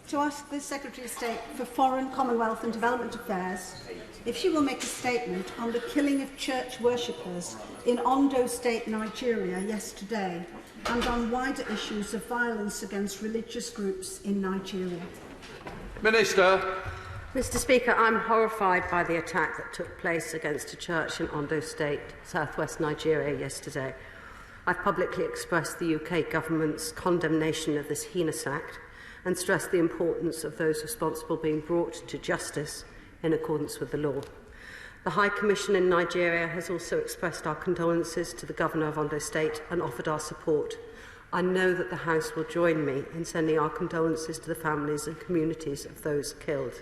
to ask the Secretary of State for Foreign, Commonwealth and Development Affairs if she will make a statement on the killing of church worshippers in Ondo State, Nigeria yesterday, and on wider issues of violence against religious groups in Nigeria. Minister. Mr. Speaker, I'm horrified by the attack that took place against a church in Ondo State, southwest Nigeria, yesterday. I've publicly expressed the UK Government's condemnation of this heinous act and stressed the importance of those responsible being brought to justice in accordance with the law. The High Commission in Nigeria has also expressed our condolences to the Governor of Ondo State and offered our support. I know that the House will join me in sending our condolences to the families and communities of those killed.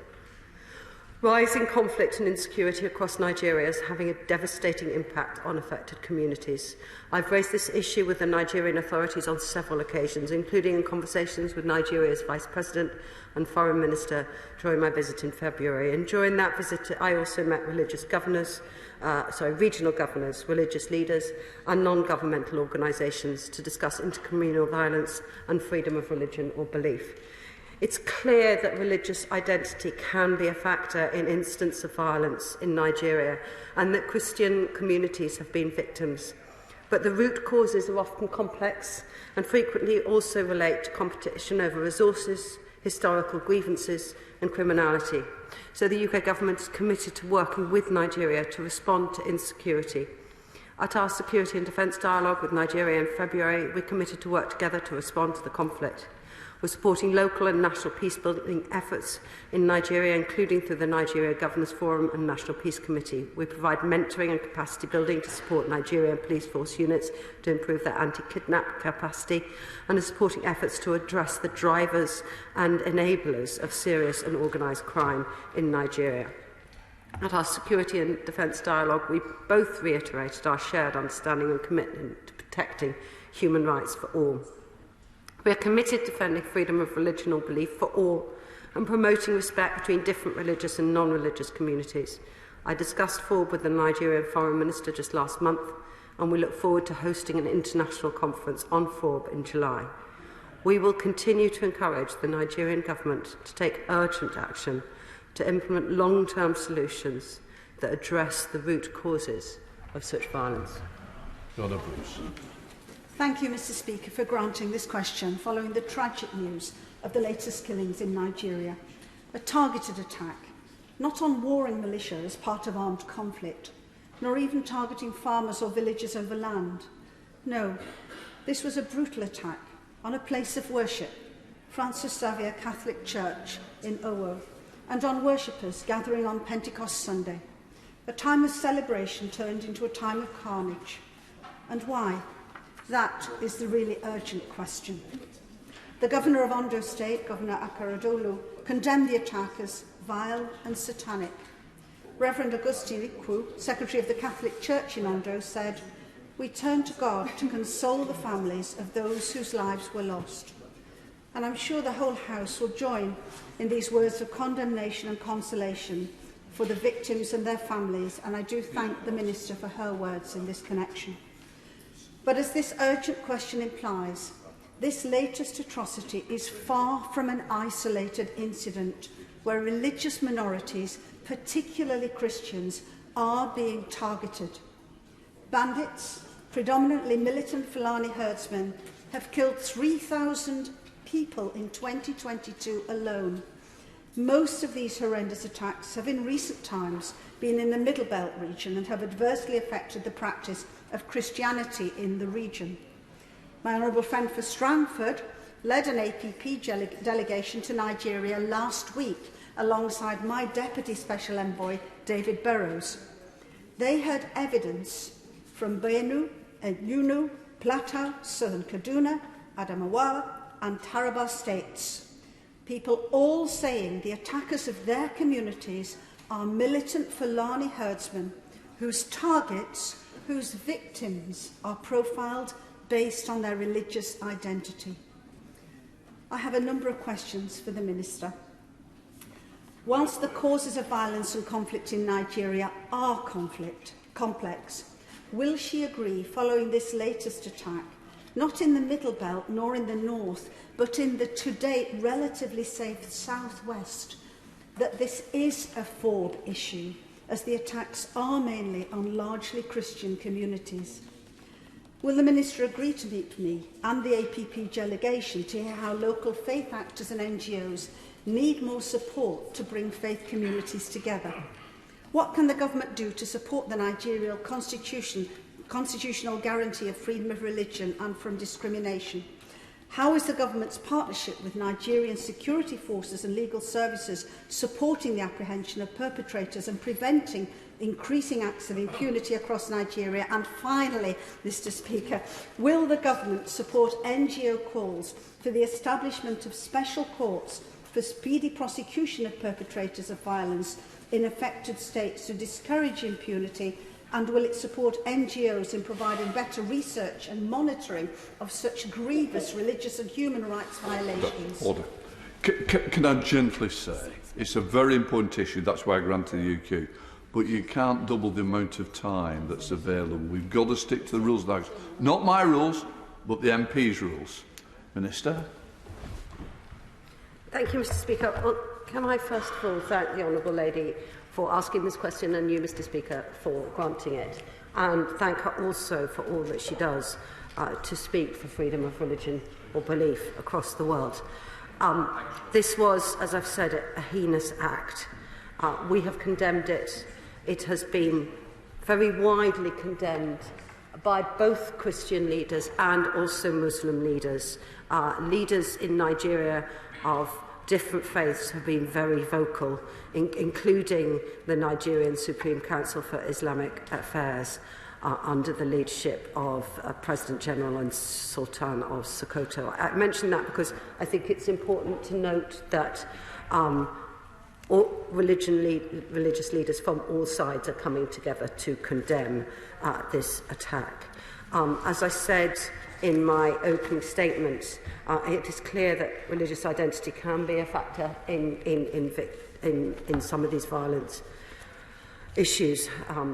Rising conflict and insecurity across Nigeria is having a devastating impact on affected communities. I've raised this issue with the Nigerian authorities on several occasions, including in conversations with Nigeria's Vice President and Foreign Minister during my visit in February. And during that visit, I also met regional governors, religious leaders and non-governmental organisations to discuss intercommunal violence and freedom of religion or belief. It's clear that religious identity can be a factor in instances of violence in Nigeria and that Christian communities have been victims. But the root causes are often complex and frequently also relate to competition over resources, historical grievances and criminality. So the UK Government is committed to working with Nigeria to respond to insecurity. At our Security and Defence Dialogue with Nigeria in February, we committed to work together to respond to the conflict. We're supporting local and national peace-building efforts in Nigeria, including through the Nigeria Governors Forum and National Peace Committee. We provide mentoring and capacity building to support Nigerian police force units to improve their anti-kidnap capacity, and are supporting efforts to address the drivers and enablers of serious and organised crime in Nigeria. At our Security and Defence Dialogue, we both reiterated our shared understanding and commitment to protecting human rights for all. We are committed to defending freedom of religion or belief for all and promoting respect between different religious and non-religious communities. I discussed FoRB with the Nigerian Foreign Minister just last month, and we look forward to hosting an international conference on FoRB in July. We will continue to encourage the Nigerian government to take urgent action to implement long-term solutions that address the root causes of such violence. Donna Bruce. Thank you, Mr. Speaker, for granting this question following the tragic news of the latest killings in Nigeria. A targeted attack, not on warring militia as part of armed conflict, nor even targeting farmers or villagers over land. No, this was a brutal attack on a place of worship, Francis Xavier Catholic Church in Owo, and on worshippers gathering on Pentecost Sunday. A time of celebration turned into a time of carnage. And why? That is the really urgent question. The Governor of Ondo State, Governor Akarodolu, condemned the attack as vile and satanic. Reverend Augustine Ikwu, Secretary of the Catholic Church in Ondo, said, "We turn to God to console the families of those whose lives were lost." And I'm sure the whole House will join in these words of condemnation and consolation for the victims and their families, and I do thank the Minister for her words in this connection. But as this urgent question implies, this latest atrocity is far from an isolated incident where religious minorities, particularly Christians, are being targeted. Bandits, predominantly militant Fulani herdsmen, have killed 3,000 people in 2022 alone. Most of these horrendous attacks have in recent times been in the Middle Belt region and have adversely affected the practice of Christianity in the region. My honourable friend for Strangford led an APP delegation to Nigeria last week alongside my Deputy Special Envoy, David Burrows. They heard evidence from Benue, Enugu, Plateau, Southern Kaduna, Adamawa and Taraba states. People all saying the attackers of their communities are militant Fulani herdsmen whose targets, whose victims are profiled based on their religious identity. I have a number of questions for the Minister. Whilst the causes of violence and conflict in Nigeria are complex, will she agree, following this latest attack, not in the Middle Belt nor in the north, but in the to date relatively safe southwest, that this is a FoRB issue, as the attacks are mainly on largely Christian communities. Will the Minister agree to meet me and the APP delegation to hear how local faith actors and NGOs need more support to bring faith communities together? What can the government do to support the Nigerian constitutional guarantee of freedom of religion and from discrimination? How is the government's partnership with Nigerian security forces and legal services supporting the apprehension of perpetrators and preventing increasing acts of impunity across Nigeria? And finally, Mr. Speaker, will the government support NGO calls for the establishment of special courts for speedy prosecution of perpetrators of violence in affected states to discourage impunity? And will it support NGOs in providing better research and monitoring of such grievous religious and human rights violations? Order. Can I gently say, it's a very important issue, that's why I granted the UQ, but you can't double the amount of time that's available. We've got to stick to the rules of the House. Not my rules, but the MP's rules. Minister? Thank you, Mr. Speaker. Well, can I first of all thank the Honourable Lady for asking this question and you, Mr. Speaker, for granting it, and thank her also for all that she does to speak for freedom of religion or belief across the world. This was, as I've said, a heinous act. We have condemned it. It has been very widely condemned by both Christian leaders and also Muslim leaders. Leaders in Nigeria of different faiths have been very vocal, including the Nigerian Supreme Council for Islamic Affairs under the leadership of President General and Sultan of Sokoto. I mention that because I think it's important to note that all religious leaders from all sides are coming together to condemn this attack. As I said in my opening statement, it is clear that religious identity can be a factor in some of these violent issues.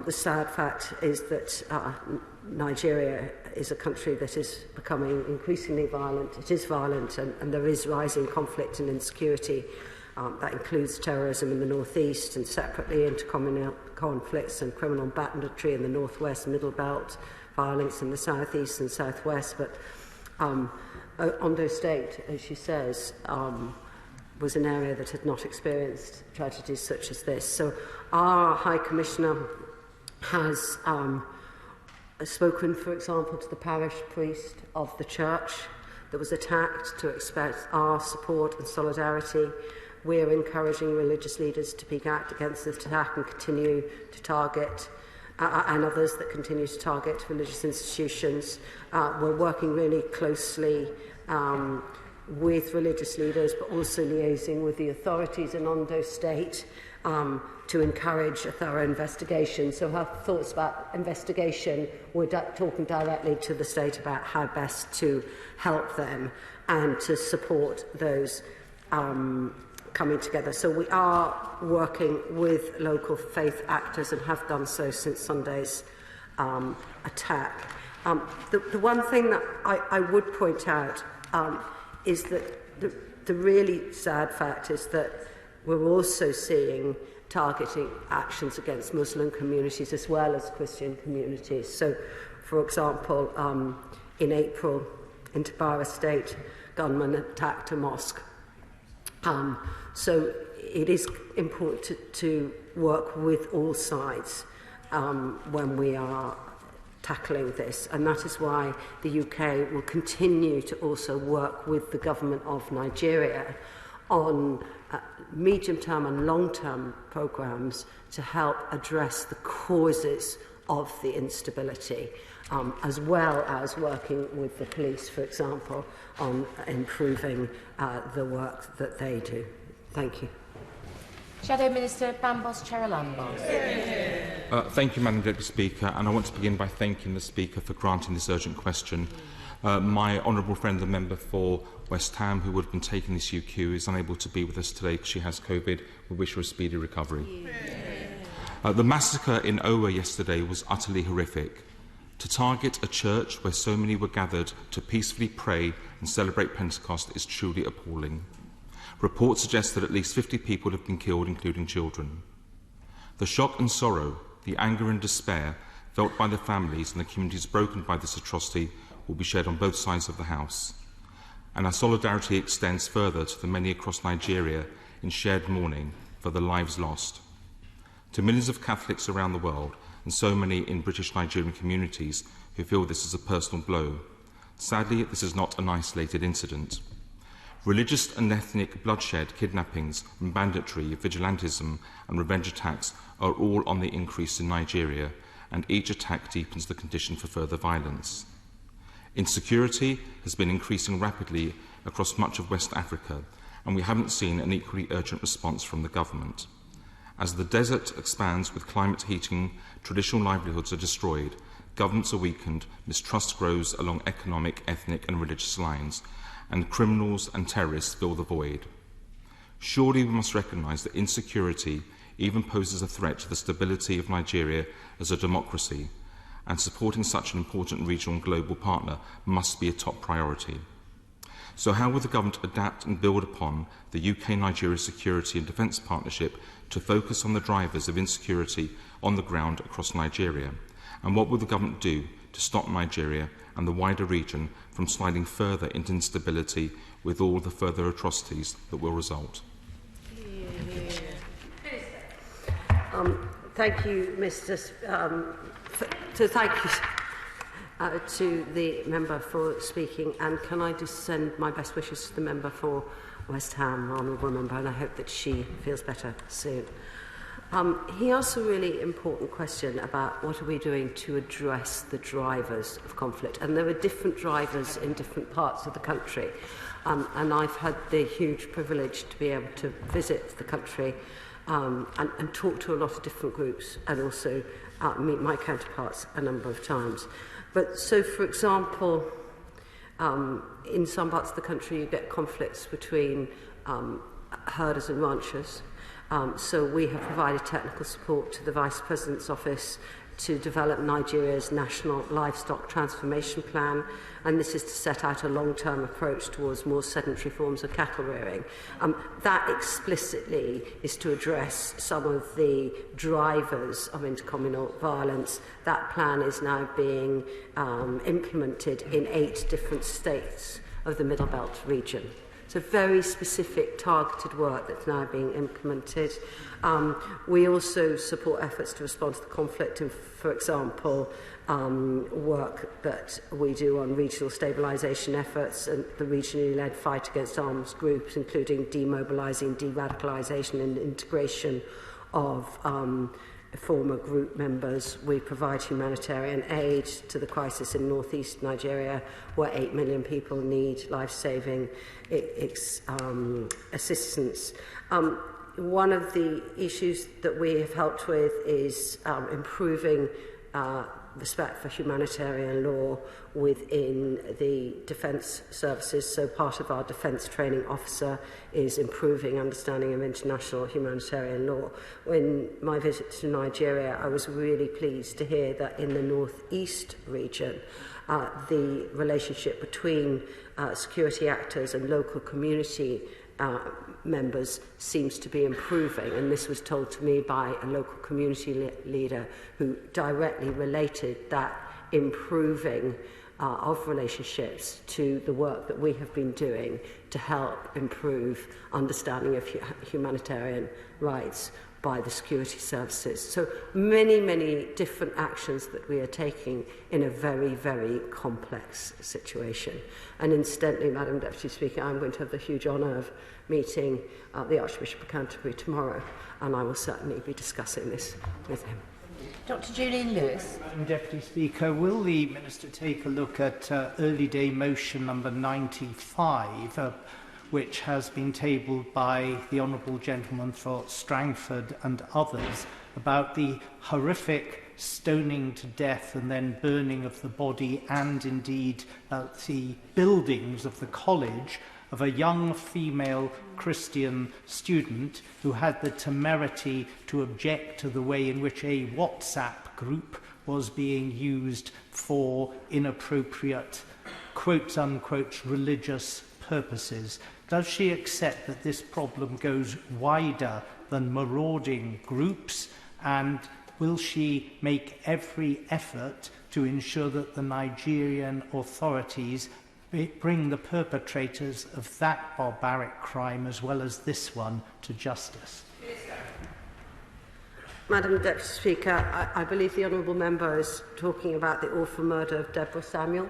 The sad fact is that Nigeria is a country that is becoming increasingly violent. It is violent, and there is rising conflict and insecurity. That includes terrorism in the northeast and separately intercommunal conflicts and criminal banditry in the northwest, middle belt, violence in the southeast and southwest. But Ondo State, as she says, was an area that had not experienced tragedies such as this. So our High Commissioner has spoken, for example, to the parish priest of the church that was attacked to express our support and solidarity. We're encouraging religious leaders to speak out against this attack and continue to target and others that continue to target religious institutions. We're working really closely with religious leaders, but also liaising with the authorities in Ondo State to encourage a thorough investigation. So her thoughts about investigation, we're talking directly to the state about how best to help them and to support those coming together. So we are working with local faith actors and have done so since Sunday's attack. The one thing that I would point out is that the really sad fact is that we're also seeing targeting actions against Muslim communities as well as Christian communities. So, for example, in April, in Tabara State, gunmen attacked a mosque. So it is important to work with all sides when we are tackling this, and that is why the UK will continue to also work with the government of Nigeria on medium-term and long-term programmes to help address the causes of the instability, as well as working with the police, for example, on improving the work that they do. Thank you. Shadow Minister Bambos Charalambos. Thank you, Madam Deputy Speaker, and I want to begin by thanking the Speaker for granting this urgent question. My honourable friend, the member for West Ham, who would have been taking this UQ, is unable to be with us today because she has COVID. We wish her a speedy recovery. The massacre in Owa yesterday was utterly horrific. To target a church where so many were gathered to peacefully pray and celebrate Pentecost is truly appalling. Reports suggest that at least 50 people have been killed, including children. The shock and sorrow, the anger and despair felt by the families and the communities broken by this atrocity will be shared on both sides of the House. And our solidarity extends further to the many across Nigeria in shared mourning for the lives lost. To millions of Catholics around the world, and so many in British Nigerian communities who feel this is a personal blow. Sadly, this is not an isolated incident. Religious and ethnic bloodshed, kidnappings, and banditry, vigilantism and revenge attacks are all on the increase in Nigeria, and each attack deepens the condition for further violence. Insecurity has been increasing rapidly across much of West Africa, and we haven't seen an equally urgent response from the government. As the desert expands with climate heating, traditional livelihoods are destroyed, governments are weakened, mistrust grows along economic, ethnic and religious lines, and criminals and terrorists fill the void. Surely we must recognise that insecurity even poses a threat to the stability of Nigeria as a democracy, and supporting such an important regional and global partner must be a top priority. So how will the government adapt and build upon the UK-Nigeria Security and Defence Partnership to focus on the drivers of insecurity on the ground across Nigeria? And what will the government do to stop Nigeria and the wider region from sliding further into instability with all the further atrocities that will result? Thank you, thank you to the member for speaking, and can I just send my best wishes to the member for West Ham, honourable member, and I hope that she feels better soon. He asked a really important question about what are we doing to address the drivers of conflict, and there are different drivers in different parts of the country, and I've had the huge privilege to be able to visit the country and talk to a lot of different groups, and also meet my counterparts a number of times. But so, for example, in some parts of the country you get conflicts between herders and ranchers. So we have provided technical support to the Vice President's Office to develop Nigeria's National Livestock Transformation Plan, and this is to set out a long-term approach towards more sedentary forms of cattle rearing. That explicitly is to address some of the drivers of intercommunal violence. That plan is now being implemented in 8 different states of the Middle Belt region. So very specific, targeted work that's now being implemented. We also support efforts to respond to the conflict in, for example, work that we do on regional stabilisation efforts and the regionally led fight against arms groups, including demobilising, de-radicalisation and integration of former group members. We provide humanitarian aid to the crisis in northeast Nigeria, where 8 million people need life-saving assistance. One of the issues that we have helped with is improving respect for humanitarian law within the defence services. So part of our defence training officer is improving understanding of international humanitarian law. In my visit to Nigeria, I was really pleased to hear that in the northeast region, the relationship between security actors and local community members seems to be improving, and this was told to me by a local community leader who directly related that improving of relationships to the work that we have been doing to help improve understanding of humanitarian rights by the security services. So many, many different actions that we are taking in a very, very complex situation. And incidentally, Madam Deputy Speaker, I'm going to have the huge honour of meeting the Archbishop of Canterbury tomorrow, and I will certainly be discussing this with him. Dr. Julian Lewis. Madam Deputy Speaker, will the Minister take a look at early day motion number 95, which has been tabled by the Honourable Gentleman for Strangford and others, about the horrific stoning to death and then burning of the body and indeed the buildings of the college of a young female Christian student who had the temerity to object to the way in which a WhatsApp group was being used for inappropriate, quote-unquote, religious purposes. Does she accept that this problem goes wider than marauding groups, and will she make every effort to ensure that the Nigerian authorities bring the perpetrators of that barbaric crime as well as this one to justice? Madam Deputy Speaker, I believe the Honourable Member is talking about the awful murder of Deborah Samuel,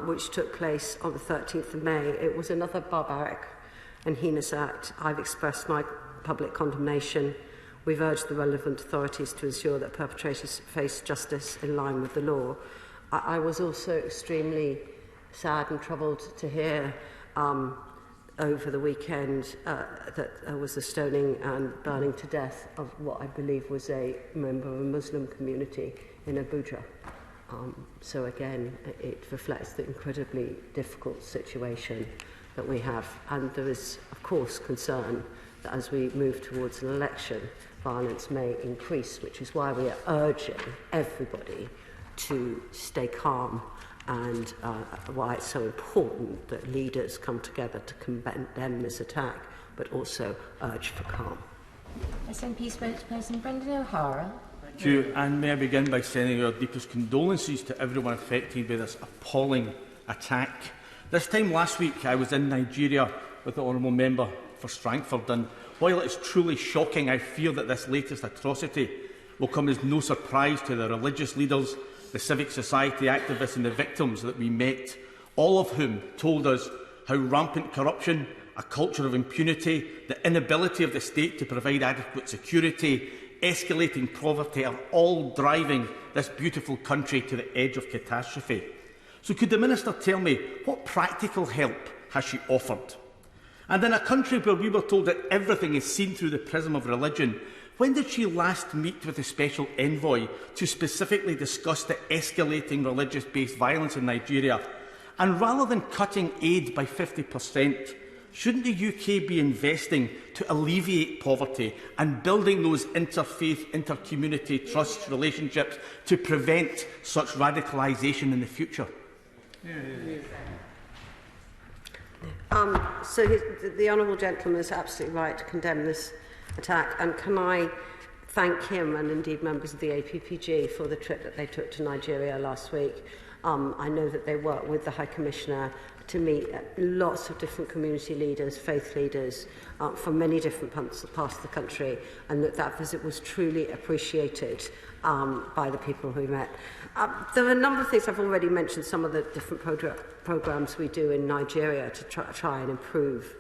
which took place on the 13th of May. It was another barbaric and heinous act. I've expressed my public condemnation. We've urged the relevant authorities to ensure that perpetrators face justice in line with the law. I was also extremely sad and troubled to hear over the weekend that there was a stoning and burning to death of what I believe was a member of a Muslim community in Abuja. So again, it reflects the incredibly difficult situation that we have. And there is, of course, concern that as we move towards an election, violence may increase, which is why we are urging everybody to stay calm, and why it's so important that leaders come together to condemn this attack, but also urge for calm. SNP spokesperson Brendan O'Hara. Thank you, and may I begin by sending our deepest condolences to everyone affected by this appalling attack. This time last week I was in Nigeria with the Honourable Member for Strangford, and while it's truly shocking, I fear that this latest atrocity will come as no surprise to the religious leaders, the civic society activists and the victims that we met, all of whom told us how rampant corruption, a culture of impunity, the inability of the state to provide adequate security, escalating poverty are all driving this beautiful country to the edge of catastrophe. So could the Minister tell me what practical help has she offered? And in a country where we were told that everything is seen through the prism of religion, when did she last meet with the Special Envoy to specifically discuss the escalating religious-based violence in Nigeria? And rather than cutting aid by 50%, shouldn't the UK be investing to alleviate poverty and building those interfaith, inter-community trust relationships to prevent such radicalisation in the future? So the Honourable Gentleman is absolutely right to condemn this attack, and can I thank him and indeed members of the APPG for the trip that they took to Nigeria last week. I know that they worked with the High Commissioner to meet lots of different community leaders, faith leaders from many different parts of the country, and that visit was truly appreciated by the people who met. There are a number of things I've already mentioned, some of the different programmes we do in Nigeria to try and improve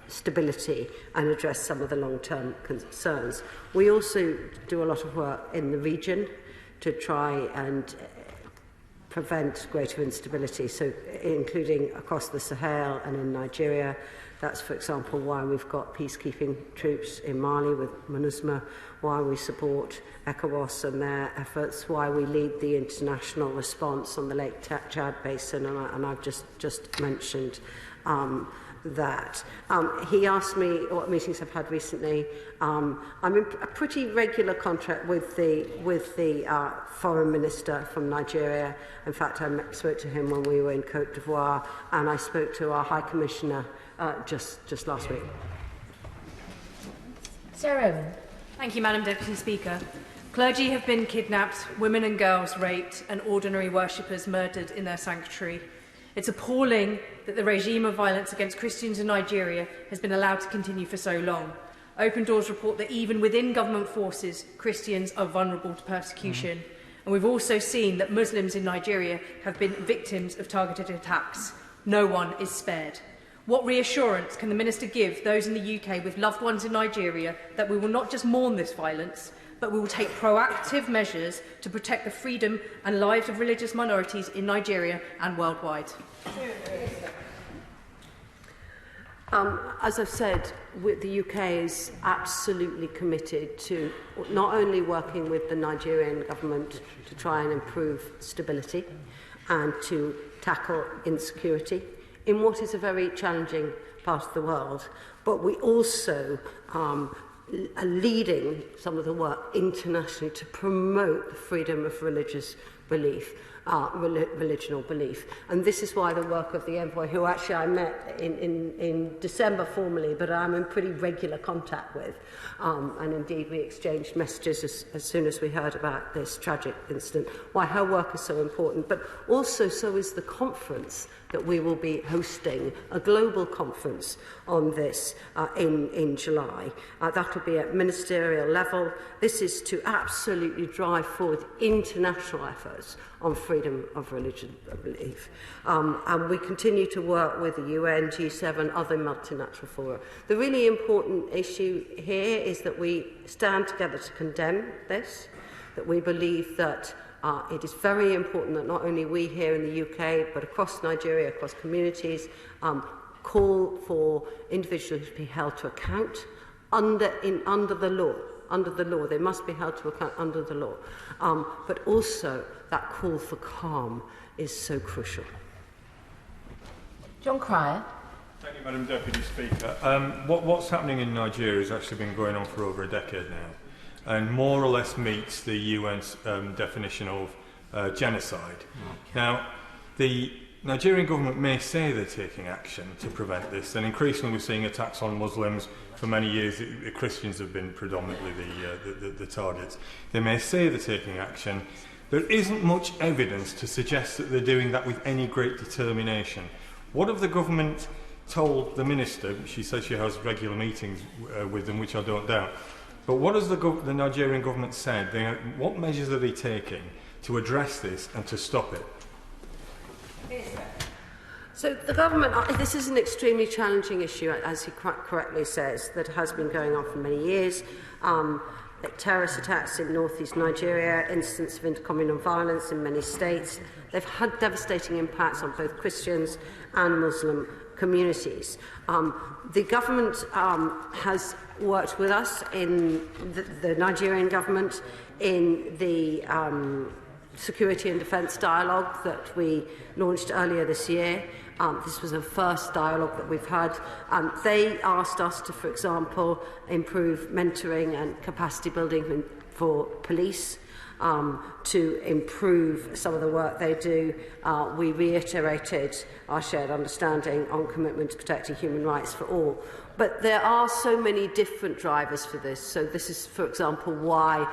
stability and address some of the long-term concerns. We also do a lot of work in the region to try and prevent greater instability, so including across the Sahel and in Nigeria. That's, for example, why we've got peacekeeping troops in Mali with MINUSMA, why we support ECOWAS and their efforts, why we lead the international response on the Lake Chad Basin, and I've just mentioned that. He asked me what meetings I've had recently. I'm in a pretty regular contact with the foreign minister from Nigeria. In fact, I spoke to him when we were in Côte d'Ivoire, and I spoke to our High Commissioner just last week. Sarah Owen. Thank you, Madam Deputy Speaker. Clergy have been kidnapped, women and girls raped, and ordinary worshippers murdered in their sanctuary. It's appalling that the regime of violence against Christians in Nigeria has been allowed to continue for so long. Open Doors report that even within government forces, Christians are vulnerable to persecution. And we've also seen that Muslims in Nigeria have been victims of targeted attacks. No one is spared. What reassurance can the Minister give those in the UK with loved ones in Nigeria that we will not just mourn this violence, but we will take proactive measures to protect the freedom and lives of religious minorities in Nigeria and worldwide? As I've said, the UK is absolutely committed to not only working with the Nigerian government to try and improve stability and to tackle insecurity in what is a very challenging part of the world, but we also are leading some of the work internationally to promote the freedom of religious belief. Religion or belief. And this is why the work of the envoy, who actually I met in December formally, but I'm in pretty regular contact with, and indeed we exchanged messages as soon as we heard about this tragic incident, why her work is so important, but also so is the conference that we will be hosting, a global conference on this in July. That will be at ministerial level. This is to absolutely drive forward international efforts on freedom of religion and belief. And we continue to work with the UN, G7, other multilateral fora. The really important issue here is that we stand together to condemn this, that we believe that it is very important that not only we here in the UK, but across Nigeria, across communities, call for individuals to be held to account under the law. Under the law, they must be held to account under the law. But also, that call for calm is so crucial. John Cryer. Thank you, Madam Deputy Speaker. What's happening in Nigeria has actually been going on for over a decade now, and more or less meets the UN's definition of genocide. Now, the Nigerian government may say they're taking action to prevent this, and increasingly we're seeing attacks on Muslims. For many years, the Christians have been predominantly the targets. They may say they're taking action. There isn't much evidence to suggest that they're doing that with any great determination. What have the government told the minister? She says she has regular meetings with them, which I don't doubt. But what has the Nigerian government said? What measures are they taking to address this and to stop it? So the government, this is an extremely challenging issue, as he correctly says, that has been going on for many years. Terrorist attacks in northeast Nigeria, incidents of intercommunal violence in many states. They've had devastating impacts on both Christians and Muslim communities. The government has worked with us in the Nigerian government in the security and defence dialogue that we launched earlier this year. This was the first dialogue that we've had. They asked us to, for example, improve mentoring and capacity building for police, to improve some of the work they do. We reiterated our shared understanding on commitment to protecting human rights for all. But there are so many different drivers for this. So this is, for example, why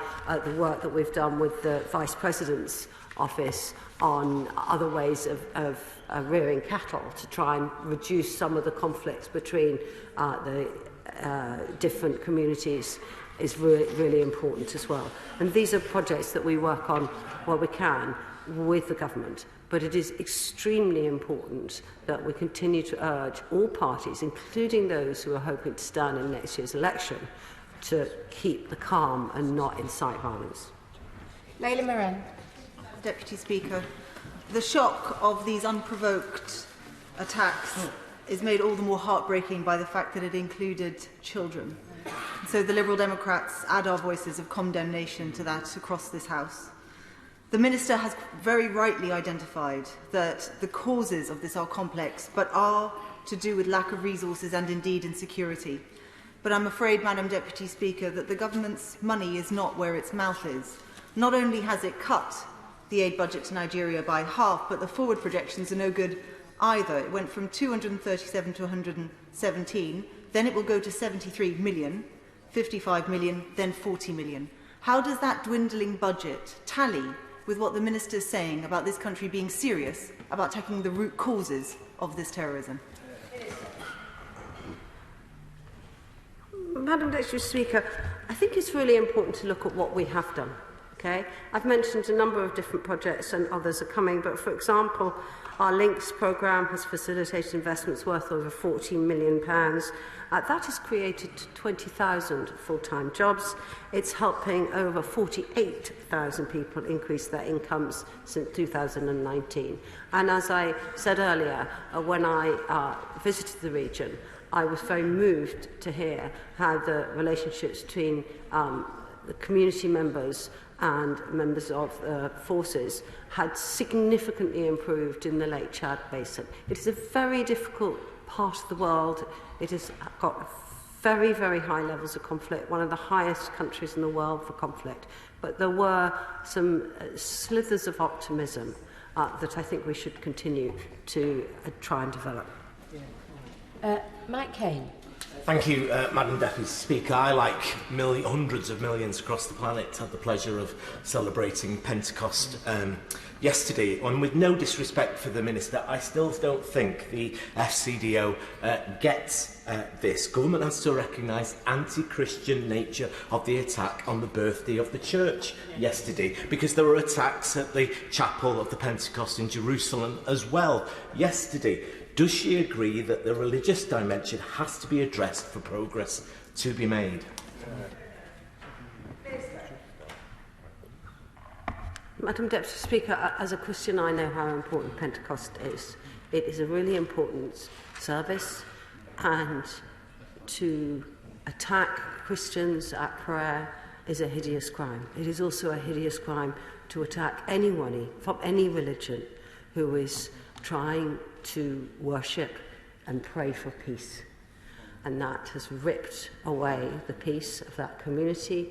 the work that we've done with the Vice President's office on other ways of rearing cattle to try and reduce some of the conflicts between the different communities is really important as well. And these are projects that we work on where we can with the government. But it is extremely important that we continue to urge all parties, including those who are hoping to stand in next year's election, to keep the calm and not incite violence. Leila Moran. Deputy Speaker, the shock of these unprovoked attacks is made all the more heartbreaking by the fact that it included children. So the Liberal Democrats add our voices of condemnation to that across this House. The Minister has very rightly identified that the causes of this are complex, but are to do with lack of resources and indeed insecurity. But I'm afraid, Madam Deputy Speaker, that the government's money is not where its mouth is. Not only has it cut the aid budget to Nigeria by half, but the forward projections are no good either. It went from 237 to 117, then it will go to 73 million, 55 million, then 40 million. How does that dwindling budget tally with what the Minister is saying about this country being serious about tackling the root causes of this terrorism? Madam Deputy Speaker, I think it's really important to look at what we have done. Okay? I've mentioned a number of different projects and others are coming, but for example, our Links programme has facilitated investments worth over £14 million. That has created 20,000 full-time jobs. It's helping over 48,000 people increase their incomes since 2019. And as I said earlier, when I visited the region, I was very moved to hear how the relationships between the community members and members of forces had significantly improved in the Lake Chad Basin. It is a very difficult part of the world. It has got very, very high levels of conflict, one of the highest countries in the world for conflict. But there were some slithers of optimism that I think we should continue to try and develop. Mike Kane. Thank you, Madam Deputy Speaker. I, like hundreds of millions across the planet, had the pleasure of celebrating Pentecost yesterday. And with no disrespect for the Minister, I still don't think the FCDO gets this. Government has to recognise anti-Christian nature of the attack on the birthday of the Church yesterday, because there were attacks at the chapel of the Pentecost in Jerusalem as well yesterday. Does she agree that the religious dimension has to be addressed for progress to be made? Madam Deputy Speaker, as a Christian, I know how important Pentecost is. It is a really important service, and to attack Christians at prayer is a hideous crime. It is also a hideous crime to attack anyone from any religion who is trying to worship and pray for peace. And that has ripped away the peace of that community,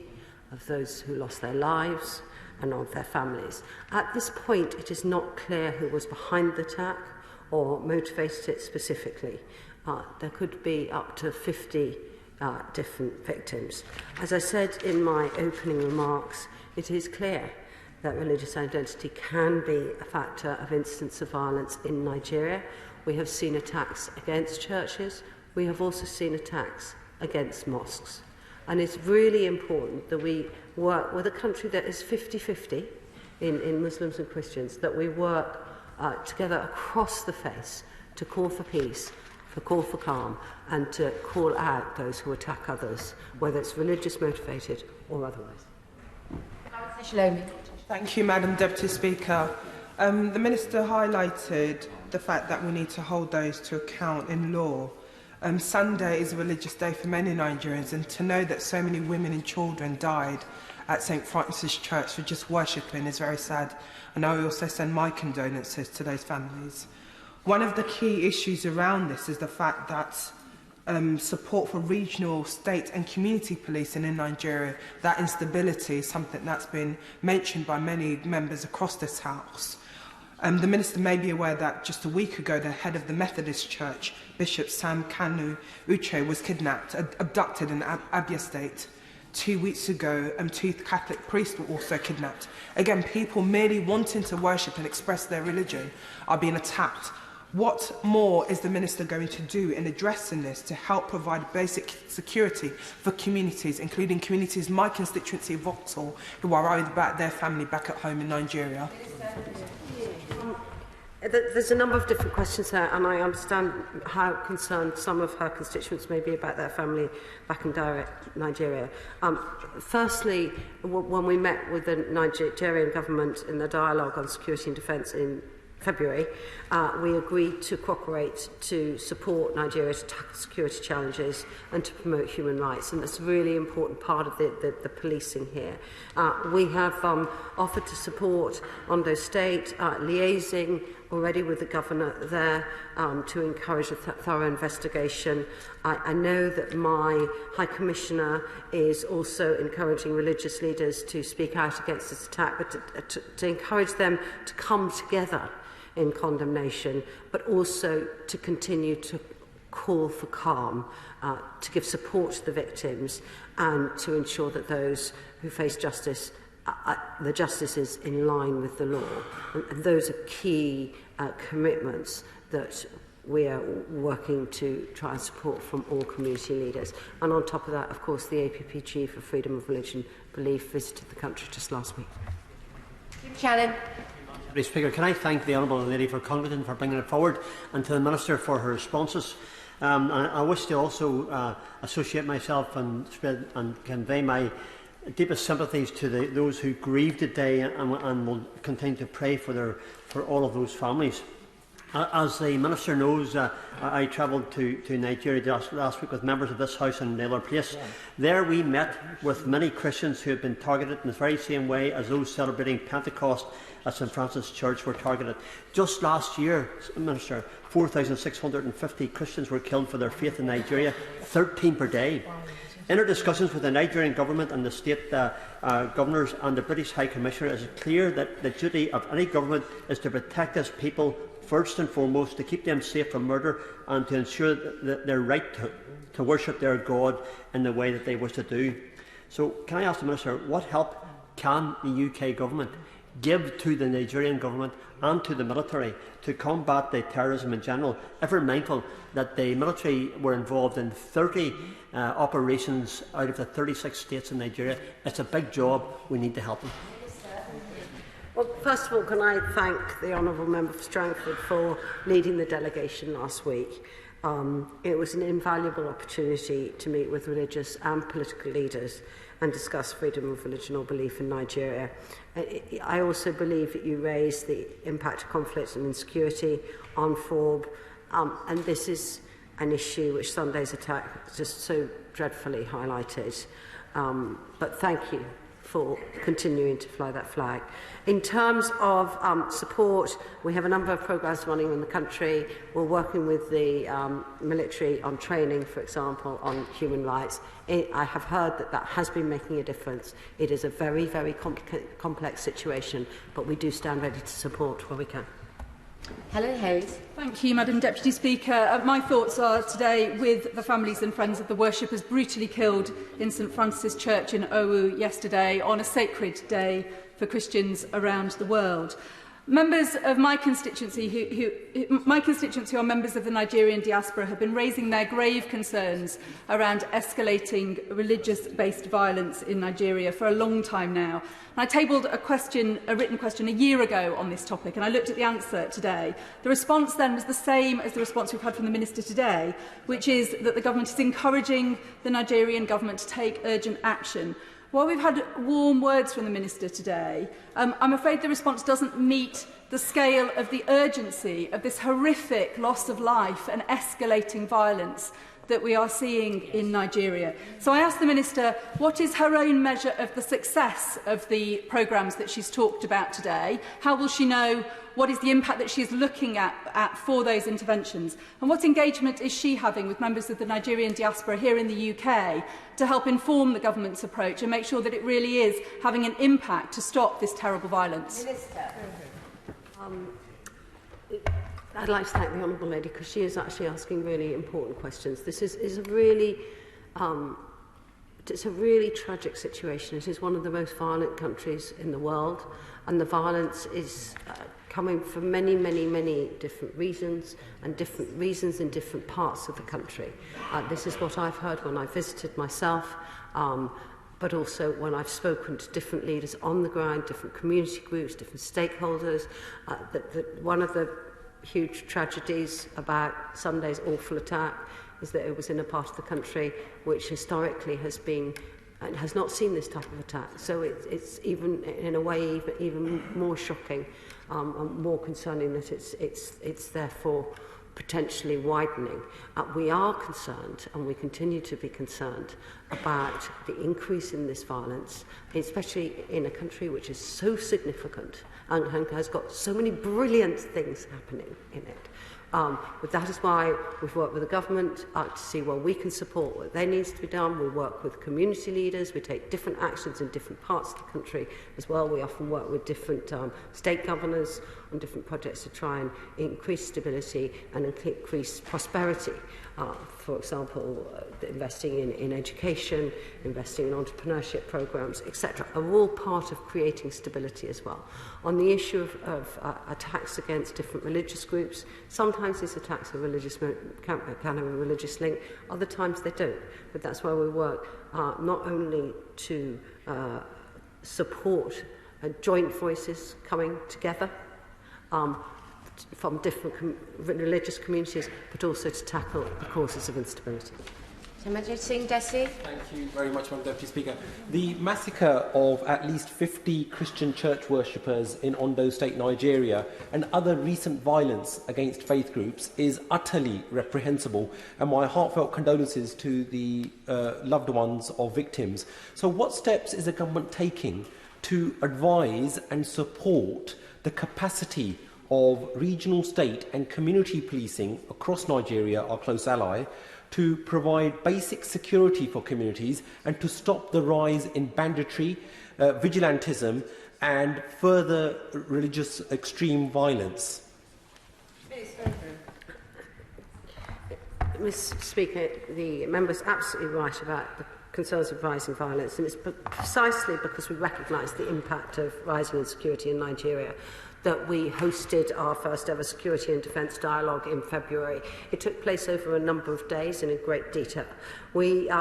of those who lost their lives and of their families. At this point, it is not clear who was behind the attack or motivated it specifically. There could be up to 50 different victims. As I said in my opening remarks, it is clear that religious identity can be a factor of incidents of violence in Nigeria. We have seen attacks against churches. We have also seen attacks against mosques. And it's really important that we work with a country that is 50-50 in Muslims and Christians, that we work together across the face to call for peace, to call for calm, and to call out those who attack others, whether it's religious motivated or otherwise. Thank you, Madam Deputy Speaker. The Minister highlighted the fact that we need to hold those to account in law. Sunday is a religious day for many Nigerians, and to know that so many women and children died at St Francis Church for just worshipping is very sad, and I also send my condolences to those families. One of the key issues around this is the fact that support for regional, state and community policing in Nigeria, that instability is something that's been mentioned by many members across this House. The Minister may be aware that just a week ago, the head of the Methodist Church, Bishop Sam Kanu Uche, was kidnapped, abducted in Abia State. 2 weeks ago, 2 Catholic priests were also kidnapped. Again, people merely wanting to worship and express their religion are being attacked. What more is the Minister going to do in addressing this to help provide basic security for communities, including communities in my constituency of Vauxhall, who are worried about their family back at home in Nigeria? There's a number of different questions there, and I understand how concerned some of her constituents may be about their family back in Nigeria. Firstly, when we met with the Nigerian government in the dialogue on security and defence in February, we agreed to cooperate to support Nigeria to tackle security challenges and to promote human rights, and that's a really important part of the policing here. We have offered to support Ondo State, liaising already with the governor there to encourage a thorough investigation. I know that my High Commissioner is also encouraging religious leaders to speak out against this attack, but to encourage them to come together in condemnation, but also to continue to call for calm, to give support to the victims, and to ensure that those who face justice, the justice is in line with the law. And those are key commitments that we are working to try and support from all community leaders. And on top of that, of course, the APP Chief of Freedom of Religion Belief visited the country just last week. Shannon. Mr. Speaker, can I thank the Honourable Lady for Congleton for bringing it forward, and to the Minister for her responses. I wish to also associate myself and convey my deepest sympathies to those who grieved today, and will continue to pray for all of those families. As the Minister knows, I travelled to Nigeria last week with members of this House in Naylor Place. There we met with many Christians who have been targeted in the very same way as those celebrating Pentecost at St Francis Church were targeted. Just last year, Minister, 4,650 Christians were killed for their faith in Nigeria, 13 per day. In our discussions with the Nigerian government and the state governors and the British High Commissioner, it is clear that the duty of any government is to protect its people first and foremost, to keep them safe from murder and to ensure that their right to worship their God in the way that they wish to do. So can I ask the Minister, what help can the UK government give to the Nigerian government and to the military to combat the terrorism in general, ever mindful that the military were involved in 30 operations out of the 36 states in Nigeria? It's a big job. We need to help them. Well, first of all, can I thank the Honourable Member for Strangford for leading the delegation last week. It was an invaluable opportunity to meet with religious and political leaders and discuss freedom of religion or belief in Nigeria. I also believe that you raised the impact of conflict and insecurity on FoRB, and this is an issue which Sunday's attack just so dreadfully highlighted. But thank you for continuing to fly that flag. In terms of support, we have a number of programmes running in the country. We're working with the military on training, for example, on human rights. I have heard that that has been making a difference. It is a very, very complex situation, but we do stand ready to support where we can. Helen Hayes. Thank you, Madam Deputy Speaker. My thoughts are today with the families and friends of the worshippers brutally killed in St Francis Church in Owu yesterday on a sacred day for Christians around the world. Members of my constituency who are members of the Nigerian diaspora have been raising their grave concerns around escalating religious-based violence in Nigeria for a long time now. And I tabled a written question a year ago on this topic, and I looked at the answer today. The response then was the same as the response we've had from the Minister today, which is that the government is encouraging the Nigerian government to take urgent action. While we've had warm words from the Minister today, I'm afraid the response doesn't meet the scale of the urgency of this horrific loss of life and escalating violence that we are seeing in Nigeria. So I asked the Minister, what is her own measure of the success of the programmes that she's talked about today? How will she know what is the impact that she is looking at for those interventions? And what engagement is she having with members of the Nigerian diaspora here in the UK to help inform the government's approach and make sure that it really is having an impact to stop this terrible violence? Minister. I'd like to thank the Honourable Lady because she is actually asking really important questions. This is a really it's a really tragic situation. It is one of the most violent countries in the world, and the violence is coming from many, many, many different reasons and different reasons in different parts of the country. This is what I've heard when I visited myself, but also when I've spoken to different leaders on the ground, different community groups, different stakeholders. That one of the huge tragedies about Sunday's awful attack is that it was in a part of the country which historically has been and has not seen this type of attack. So it's even in a way even more shocking and more concerning that it's therefore potentially widening. We are concerned, and we continue to be concerned, about the increase in this violence, especially in a country which is so significant and has got so many brilliant things happening in it. But that is why we've worked with the government to see where we can support what there needs to be done. We work with community leaders. We take different actions in different parts of the country as well. We often work with different state governors on different projects to try and increase stability and increase prosperity. For example, investing in education, investing in entrepreneurship programs, etc., are all part of creating stability as well. On the issue of attacks against different religious groups, sometimes these attacks are can have a religious link, other times they don't. But that's why we work not only to support joint voices coming together from different religious communities, but also to tackle the causes of instability. Samajit Singh Desi. Thank you very much, Madam Deputy Speaker. The massacre of at least 50 Christian church worshippers in Ondo State Nigeria and other recent violence against faith groups is utterly reprehensible, and my heartfelt condolences to the loved ones of victims. So what steps is the government taking to advise and support the capacity of regional, state and community policing across Nigeria, our close ally, to provide basic security for communities and to stop the rise in banditry, vigilantism and further religious extreme violence? Mr. Speaker, the member's absolutely right about the concerns of rising violence, and it's precisely because we recognise the impact of rising insecurity in Nigeria that we hosted our first ever security and defence dialogue in February. It took place over a number of days and in great detail. We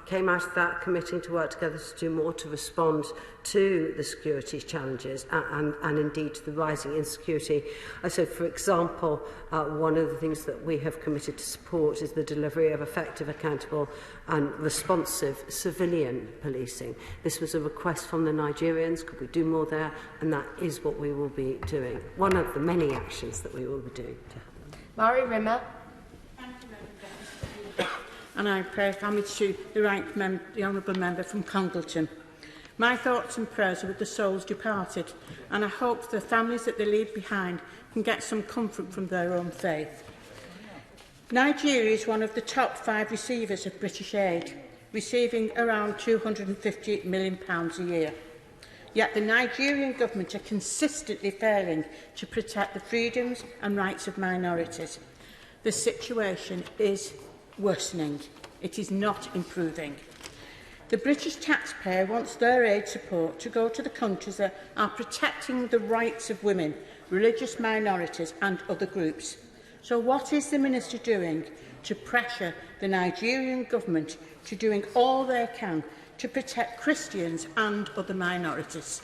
came out of that committing to work together to do more to respond to the security challenges and indeed to the rising insecurity. So, for example, one of the things that we have committed to support is the delivery of effective, accountable and responsive civilian policing. This was a request from the Nigerians. Could we do more there? And that is what we will be doing. One of the many actions that we will be doing to help them. Mari Rimmer. And I pray homage to the Honourable Member from Congleton. My thoughts and prayers are with the souls departed, and I hope the families that they leave behind can get some comfort from their own faith. Nigeria is one of the top 5 receivers of British aid, receiving around £258 million a year. Yet the Nigerian government are consistently failing to protect the freedoms and rights of minorities. The situation is worsening. It is not improving. The British taxpayer wants their aid support to go to the countries that are protecting the rights of women, religious minorities and other groups. So what is the Minister doing to pressure the Nigerian government to doing all they can to protect Christians and other minorities?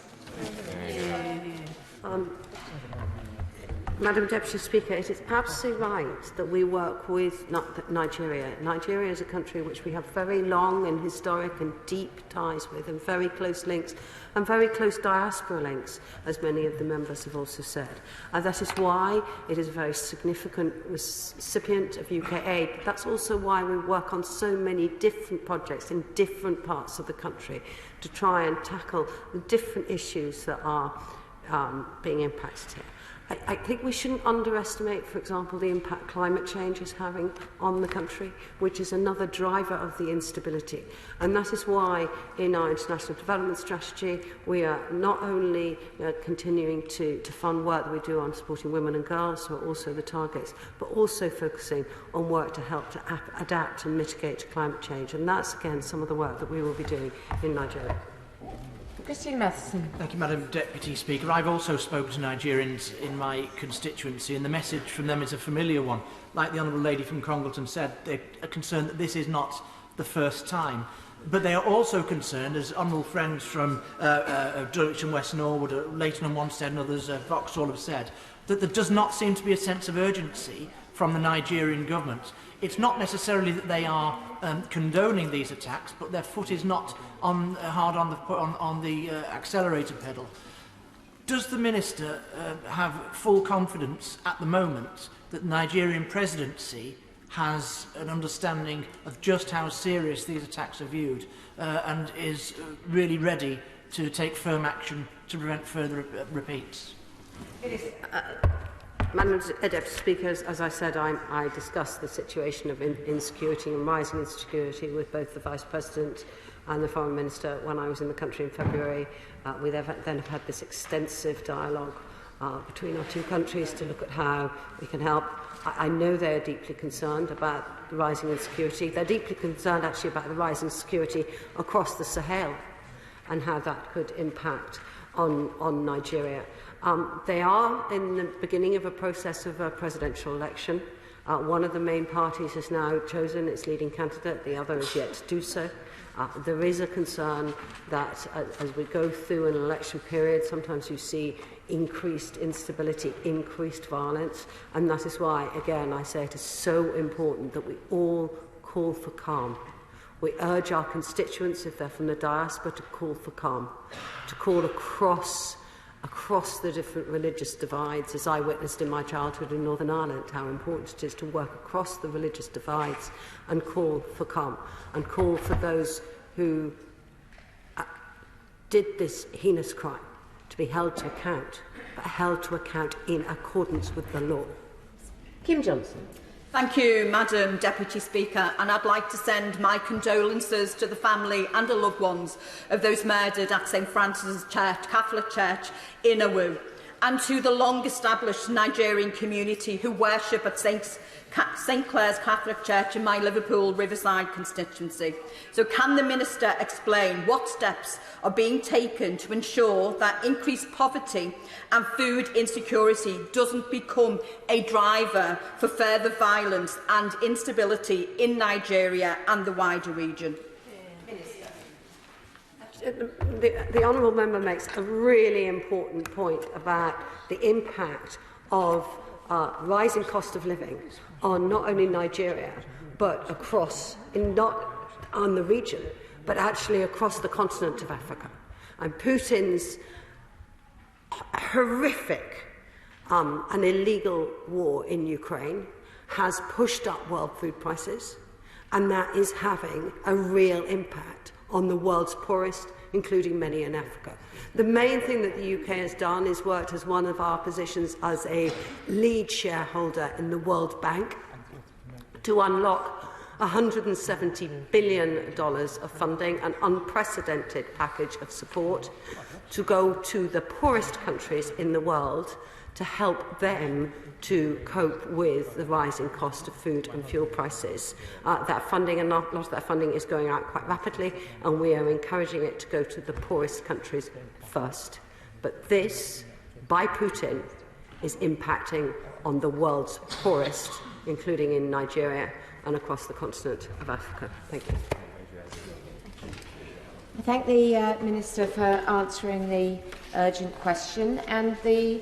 Madam Deputy Speaker, it is absolutely right that we work with Nigeria. Nigeria is a country which we have very long and historic and deep ties with, and very close links, and very close diaspora links, as many of the members have also said. And that is why it is a very significant recipient of UK aid. But that's also why we work on so many different projects in different parts of the country to try and tackle the different issues that are being impacted here. I think we shouldn't underestimate, for example, the impact climate change is having on the country, which is another driver of the instability. And that is why in our international development strategy, we are not only continuing to fund work that we do on supporting women and girls, who are also the targets, but also focusing on work to help to adapt and mitigate climate change. And that's, again, some of the work that we will be doing in Nigeria. Christine Matheson. Thank you, Madam Deputy Speaker. I've also spoken to Nigerians in my constituency, and the message from them is a familiar one. Like the Honourable Lady from Congleton said, they are concerned that this is not the first time. But they are also concerned, as honourable friends from Dulwich and West Norwood, Leighton and Wanstead and others, Vauxhall have said, that there does not seem to be a sense of urgency from the Nigerian government. It's not necessarily that they are condoning these attacks, but their foot is not hard on the accelerator pedal. Does the Minister have full confidence at the moment that the Nigerian presidency has an understanding of just how serious these attacks are viewed and is really ready to take firm action to prevent further repeats? Madam Deputy Speaker, as I said, I discussed the situation of insecurity and rising insecurity with both the Vice President and the Foreign Minister when I was in the country in February. We then have had this extensive dialogue between our two countries to look at how we can help. I know they're deeply concerned about the rising insecurity. They're deeply concerned actually about the rising security across the Sahel and how that could impact on Nigeria. They are in the beginning of a process of a presidential election. One of the main parties has now chosen its leading candidate, the other is yet to do so. There is a concern that as we go through an election period, sometimes you see increased instability, increased violence, and that is why, again, I say it is so important that we all call for calm. We urge our constituents, if they're from the diaspora, to call for calm, to call across the different religious divides, as I witnessed in my childhood in Northern Ireland, how important it is to work across the religious divides and call for calm, and call for those who did this heinous crime to be held to account, but held to account in accordance with the law. Kim Johnson. Thank you, Madam Deputy Speaker, and I'd like to send my condolences to the family and the loved ones of those murdered at St Francis Church, Catholic Church in Owo, and to the long-established Nigerian community who worship at St Clair's Catholic Church in my Liverpool Riverside constituency. So can the Minister explain what steps are being taken to ensure that increased poverty and food insecurity doesn't become a driver for further violence and instability in Nigeria and the wider region? The Honourable Member makes a really important point about the impact of rising cost of living on not only Nigeria, but across, not on the region, but actually across the continent of Africa. And Putin's horrific and illegal war in Ukraine has pushed up world food prices, and that is having a real impact on the world's poorest, including many in Africa. The main thing that the UK has done is worked as one of our positions as a lead shareholder in the World Bank to unlock $170 billion of funding, an unprecedented package of support to go to the poorest countries in the world to help them to cope with the rising cost of food and fuel prices. That funding, and a lot of that funding, is going out quite rapidly, and we are encouraging it to go to the poorest countries first. But this, by Putin, is impacting on the world's poorest, including in Nigeria and across the continent of Africa. Thank you. I thank the Minister for answering the urgent question, and the